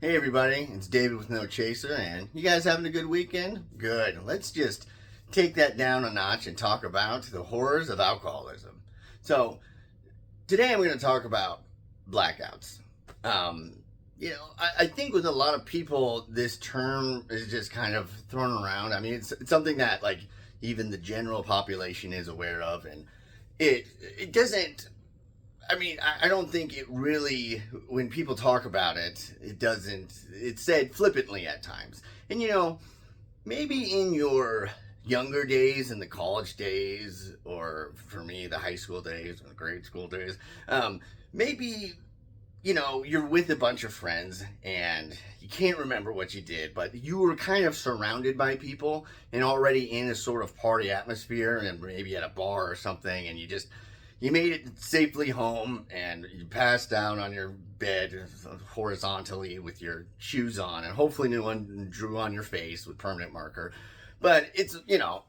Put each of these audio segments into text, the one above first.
Hey everybody, it's David with No Chaser, and you guys having a good weekend? Good. Let's just take that down a notch and talk about the horrors of alcoholism. So, today I'm going to talk about blackouts. Um, I think with a lot of people, this term is just kind of thrown around. I mean, it's something that, like, even the general population is aware of, and it doesn't. I mean, I don't think it really, when people talk about it, it doesn't, it's said flippantly at times. And maybe in your younger days, in the college days, or for me, the high school days, or the grade school days, maybe, you're with a bunch of friends and you can't remember what you did, but you were kind of surrounded by people and already in a sort of party atmosphere and maybe at a bar or something, and you made it safely home and you passed down on your bed horizontally with your shoes on, and hopefully no one drew on your face with permanent marker. But it's, a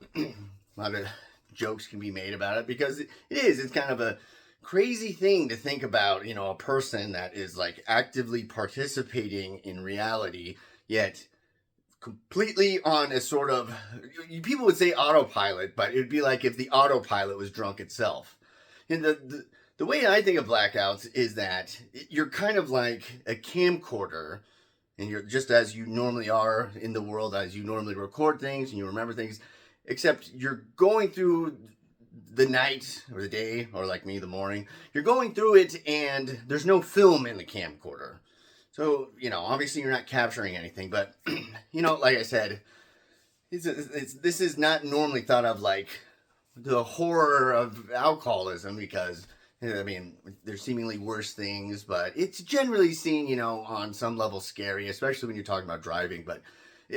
lot of jokes can be made about it because it's kind of a crazy thing to think about, a person that is like actively participating in reality, yet completely on a sort of, people would say autopilot, but it'd be like if the autopilot was drunk itself. And the way I think of blackouts is that you're kind of like a camcorder, and you're just as you normally are in the world, as you normally record things and you remember things, except you're going through the night or the day, or like me, the morning. You're going through it and there's no film in the camcorder. So, obviously you're not capturing anything, but, like I said, this is not normally thought of like the horror of alcoholism, because I mean, there's seemingly worse things, but it's generally seen, on some level scary, especially when you're talking about driving, but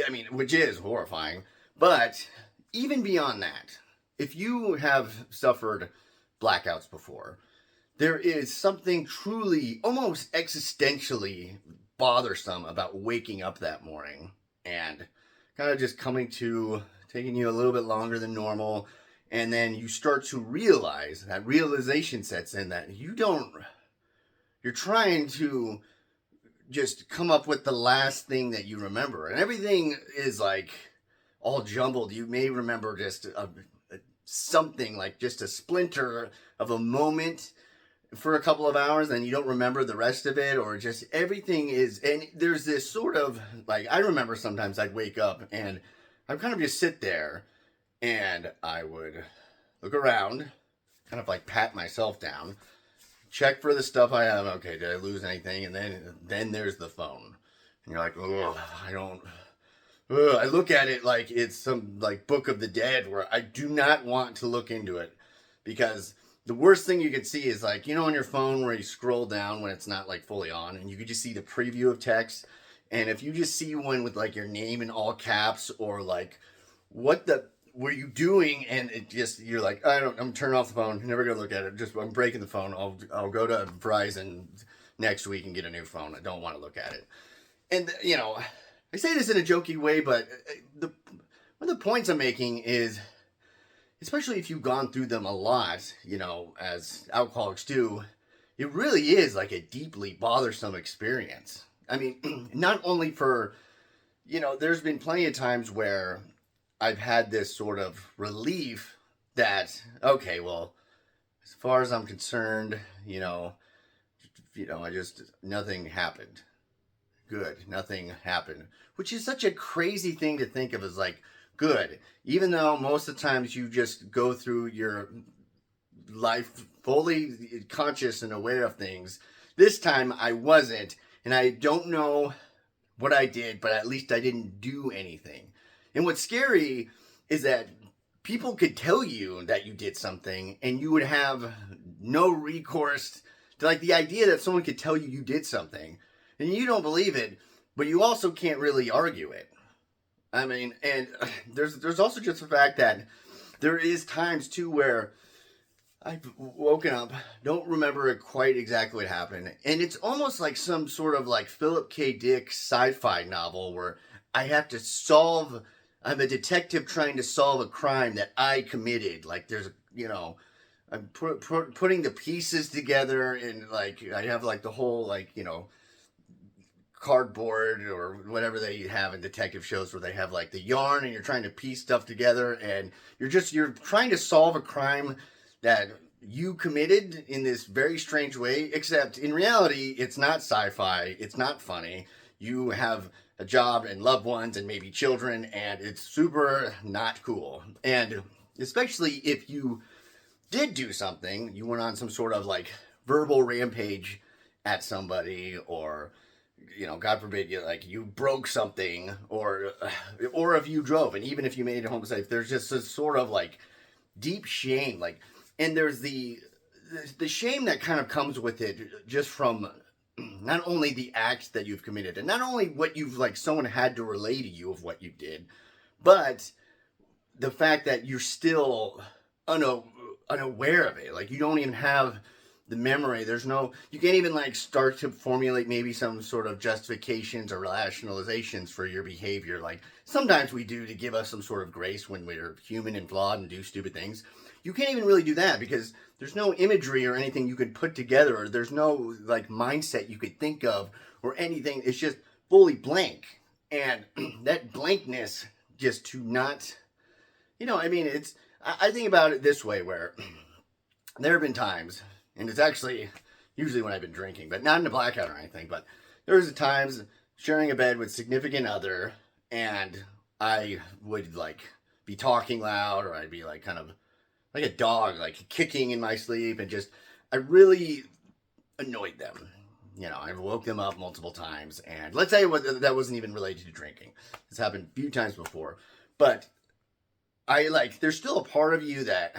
I mean, which is horrifying. But even beyond that, if you have suffered blackouts before, there is something truly almost existentially bothersome about waking up that morning and kind of just taking you a little bit longer than normal. And then you start to realize, that realization sets in, that you're trying to just come up with the last thing that you remember. And everything is like all jumbled. You may remember just something, like just a splinter of a moment for a couple of hours, and you don't remember the rest of it, or just everything is, and there's this sort of, like, I remember sometimes I'd wake up and I'd kind of just sit there and I would look around, kind of like pat myself down, check for the stuff I have. Okay, did I lose anything? And then there's the phone. And you're like, oh, I look at it like it's some like Book of the Dead, where I do not want to look into it, because the worst thing you could see is, like, on your phone where you scroll down when it's not like fully on, and you could just see the preview of text. And if you just see one with like your name in all caps, or like, what the were you doing? And you're like, I'm turning off the phone. Never gonna look at it. I'm breaking the phone. I'll go to Verizon next week and get a new phone. I don't want to look at it. And I say this in a jokey way, but one of the points I'm making is, especially if you've gone through them a lot, as alcoholics do, it really is like a deeply bothersome experience. I mean, not only for, there's been plenty of times where I've had this sort of relief that, okay, well, as far as I'm concerned, nothing happened. Good, nothing happened. Which is such a crazy thing to think of, as like, good. Even though most of the times you just go through your life fully conscious and aware of things, this time I wasn't, and I don't know what I did, but at least I didn't do anything. And what's scary is that people could tell you that you did something and you would have no recourse to, like, the idea that someone could tell you did something and you don't believe it, but you also can't really argue it. I mean, and there's also just the fact that there is times too where I've woken up, don't remember quite exactly what happened, and it's almost like some sort of like Philip K. Dick sci-fi novel where I'm a detective trying to solve a crime that I committed. Like, there's, I'm putting the pieces together, and like I have like the whole, like, cardboard or whatever they have in detective shows where they have like the yarn and you're trying to piece stuff together and you're trying to solve a crime that you committed in this very strange way, except in reality it's not sci-fi, it's not funny. You have a job and loved ones and maybe children, and it's super not cool. And especially if you did do something, you went on some sort of like verbal rampage at somebody, or God forbid, you broke something, or if you drove, and even if you made it home safe, there's just this sort of like deep shame, and there's the shame that kind of comes with it, just from not only the acts that you've committed, and not only what you've someone had to relay to you of what you did, but the fact that you're still unaware of it. You don't even have the memory. You can't even start to formulate maybe some sort of justifications or rationalizations for your behavior. Sometimes we do to give us some sort of grace when we're human and flawed and do stupid things. You can't even really do that because there's no imagery or anything you could put together, or there's no mindset you could think of or anything. It's just fully blank. And that blankness, just to not, I think about it this way, where there have been times, and it's actually usually when I've been drinking, but not in a blackout or anything, but there's times sharing a bed with significant other, and I would be talking loud, or I'd be kind of like a dog, kicking in my sleep, and I really annoyed them. I've woke them up multiple times, and let's say that wasn't even related to drinking. This happened a few times before, but there's still a part of you that,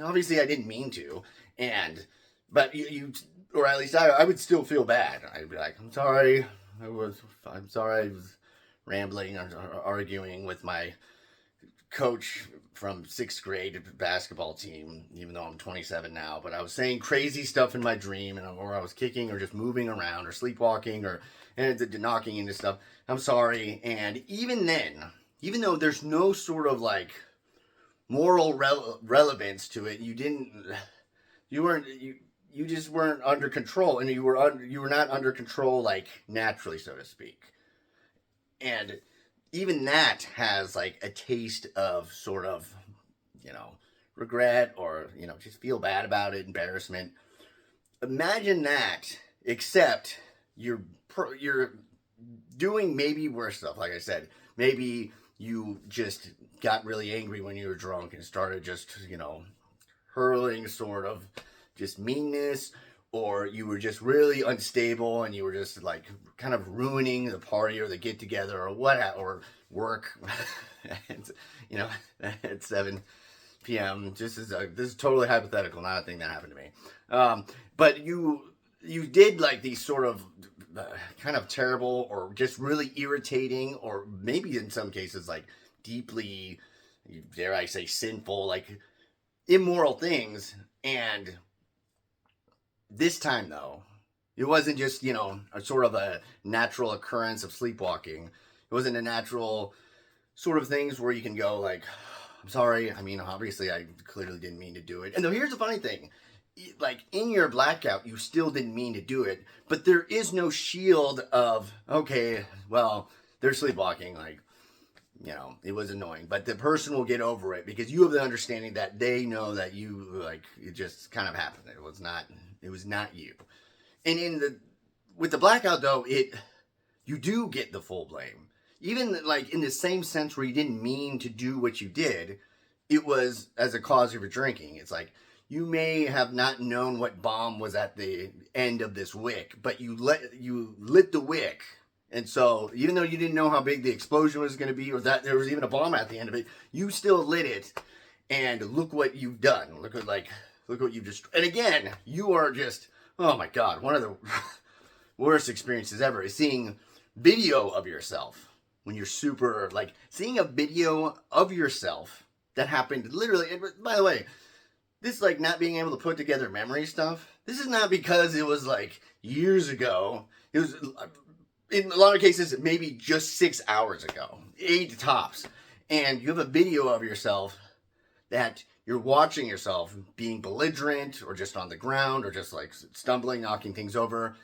obviously I didn't mean to, but you or at least I would still feel bad. I'd be like, I'm sorry, I was rambling or arguing with my coach from 6th grade basketball team, even though I'm 27 now, but I was saying crazy stuff in my dream, or I was kicking or just moving around or sleepwalking and knocking into stuff. I'm sorry. And even then, even though there's no sort of moral relevance to it, you just weren't under control, and you were not under control naturally, so to speak. And even that has a taste of sort of regret, or just feel bad about it, embarrassment. Imagine that, except you're doing maybe worse stuff. Like I said, maybe you just got really angry when you were drunk and started just hurling sort of just meanness, or you were just really unstable and you were just kind of ruining the party or the get together or or work at 7 p.m. This is totally hypothetical, not a thing that happened to me. But you did these sort of kind of terrible, or just really irritating, or maybe in some cases deeply, dare I say, sinful, immoral things. And this time, though, it wasn't just, a sort of a natural occurrence of sleepwalking. It wasn't a natural sort of things where you can go I'm sorry. I mean, obviously, I clearly didn't mean to do it. And though, here's the funny thing. In your blackout, you still didn't mean to do it. But there is no shield of, okay, well, they're sleepwalking. It was annoying. But the person will get over it because you have the understanding that they know that you, it just kind of happened. It was not you. And with the blackout, though, you do get the full blame. Even in the same sense where you didn't mean to do what you did, it was as a cause of your drinking. It's you may have not known what bomb was at the end of this wick, but you lit the wick. And so even though you didn't know how big the explosion was going to be, or that there was even a bomb at the end of it, you still lit it. And look what you've done. Look what you've just, and again, you are just, oh my God, one of the worst experiences ever is seeing video of yourself when you're super, seeing a video of yourself that happened literally. And by the way, this not being able to put together memory stuff, this is not because it was years ago. It was, in a lot of cases, maybe just 6 hours ago, 8 tops. And you have a video of yourself that you're watching yourself being belligerent, or just on the ground, or just stumbling, knocking things over.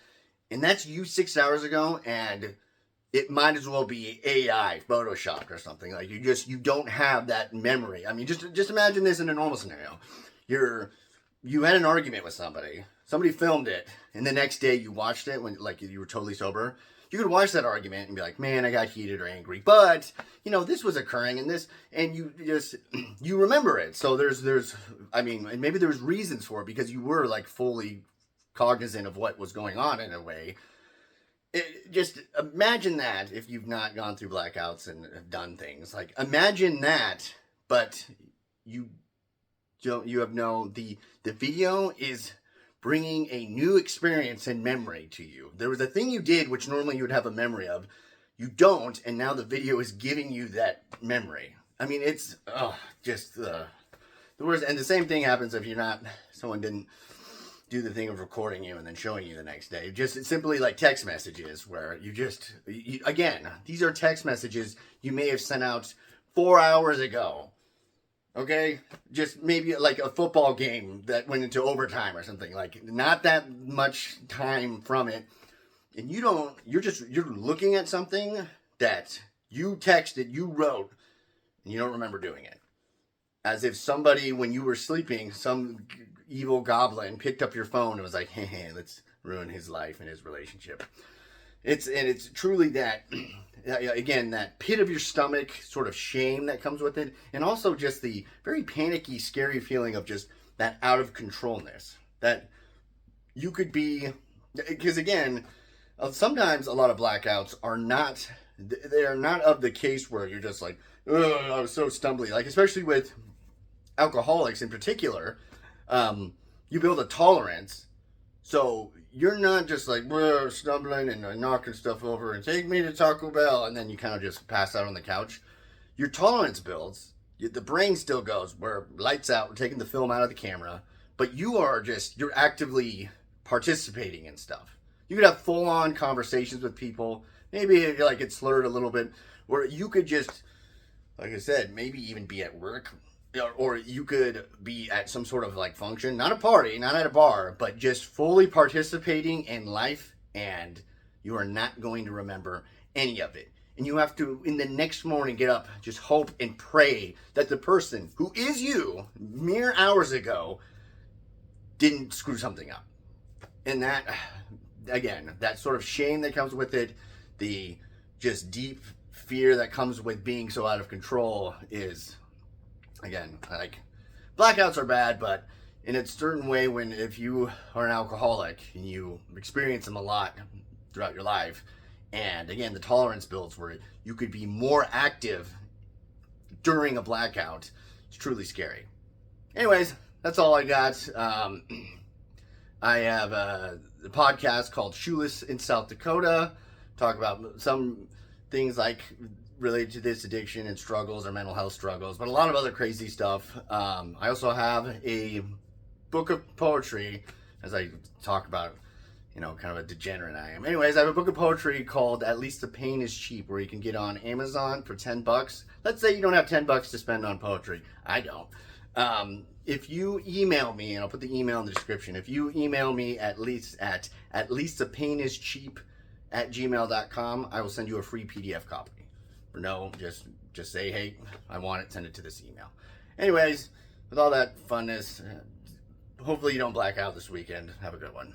And that's you 6 hours ago, and it might as well be AI, photoshopped or something. Like you don't have that memory. I mean, just imagine this in a normal scenario. You had an argument with somebody filmed it, and the next day you watched it when like you were totally sober. You could watch that argument and be like, man, I got heated or angry, but this was occurring and this, and you remember it. So I mean, and maybe there's reasons for it because you were like fully cognizant of what was going on in a way. Just imagine that if you've not gone through blackouts and have done things. Like imagine that, but you have the video is bringing a new experience and memory to you. There was a thing you did which normally you would have a memory of. You don't, and now the video is giving you that memory. I mean, it's just the worst. And the same thing happens if someone didn't do the thing of recording you and then showing you the next day. It's simply like text messages where again, these are text messages you may have sent out 4 hours ago. Okay? Just maybe like a football game that went into overtime or something. Like not that much time from it. And you're looking at something that you texted, you wrote, and you don't remember doing it. As if somebody, when you were sleeping, some evil goblin picked up your phone and was like, hey, let's ruin his life and his relationship. It's truly that, again, that pit of your stomach sort of shame that comes with it. And also just the very panicky, scary feeling of just that out of controlness. That you could be, because again, sometimes a lot of blackouts they are not of the case where you're just like, oh, I was so stumbly. Like, especially with alcoholics in particular, you build a tolerance. So you're not just like stumbling and knocking stuff over and take me to Taco Bell and then you kind of just pass out on the couch. Your tolerance builds. The brain still goes, we're lights out, we're taking the film out of the camera, but you're actively participating in stuff. You could have full-on conversations with people. Maybe like it's slurred a little bit, where you could just, like I said, maybe even be at work, or you could be at some sort of like function, not a party, not at a bar, but just fully participating in life, and you are not going to remember any of it. And you have to, in the next morning, get up, just hope and pray that the person who is you mere hours ago didn't screw something up. And that, again, that sort of shame that comes with it, the just deep fear that comes with being so out of control is, again, like, blackouts are bad, but in a certain way, if you are an alcoholic and you experience them a lot throughout your life, and again, the tolerance builds where you could be more active during a blackout, it's truly scary. Anyways, that's all I got. I have a podcast called Shoeless in South Dakota. Talk about some things like related to this addiction and struggles or mental health struggles, but a lot of other crazy stuff. I also have a book of poetry, as I talk about, kind of a degenerate I am. Anyways, I have a book of poetry called At Least the Pain is Cheap, where you can get on Amazon for $10. Let's say you don't have $10 to spend on poetry. I don't. If you email me, and I'll put the email in the description, if you email me at least the pain is cheap @gmail.com, I will send you a free PDF copy. Or no, just say, hey, I want it, send it to this email. Anyways, with all that funness, hopefully you don't black out this weekend. Have a good one.